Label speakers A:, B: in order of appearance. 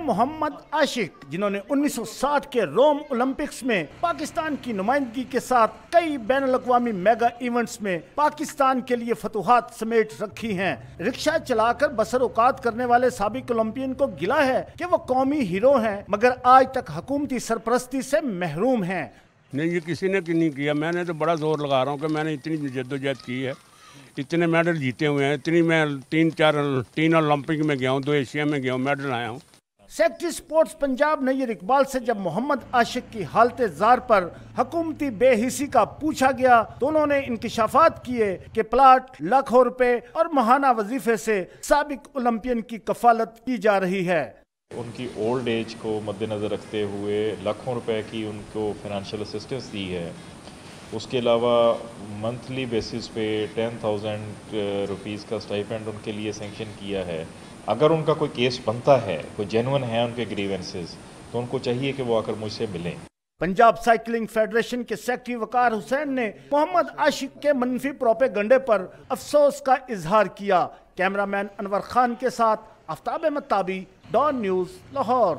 A: محمد عاشق، جنہوں نے 1960 کے روم اولمپکس میں پاکستان کی نمائندگی کے ساتھ کئی بین الاقوامی میگا ایونٹس میں پاکستان کے لیے فتوحات سمیٹ رکھی ہیں، رکشہ چلا کر بسر اوقات کرنے والے سابق اولمپئن کو گلہ ہے کہ وہ قومی ہیرو ہیں مگر آج تک حکومتی سرپرستی سے محروم ہیں۔
B: نہیں، یہ کسی نے نہیں کیا، میں نے تو بڑا زور لگا رہا ہوں کہ میں نے اتنی جدوجہد کی ہے، اتنے میڈل جیتے ہوئے ہیں، اتنی میں تین اولمپک میں گیا ہوں، 2 ایشیا میں گیا ہوں، میڈل آیا ہوں۔
A: سیکٹری سپورٹس پنجاب نیر اقبال سے جب محمد عاشق کی حالت زار پر حکومتی بے حسی کا پوچھا گیا تو انہوں نے انکشافات کیے کہ پلاٹ، لاکھوں روپے اور ماہانہ وظیفے سے سابق اولمپئن کی کفالت کی جا رہی ہے۔
C: ان کی اولڈ ایج کو مد نظر رکھتے ہوئے لاکھوں روپے کی ان کو فائنینشیل اسسٹنس دی ہے، اس کے علاوہ منتھلی بیسس پہ 10,000 روپیز کا اسٹائپینڈ ان کے لیے سینکشن کیا ہے۔ اگر ان کا کوئی کیس بنتا ہے، کوئی جینون ہے ان کے گریونسز، تو ان کو چاہیے کہ وہ آ کر مجھ سے ملیں۔
A: پنجاب سائیکلنگ فیڈریشن کے سیکٹری وقار حسین نے محمد عاشق کے منفی پروپیگنڈے پر افسوس کا اظہار کیا۔ کیمرہ مین انور خان کے ساتھ آفتاب احمد تابی، ڈان نیوز، لاہور۔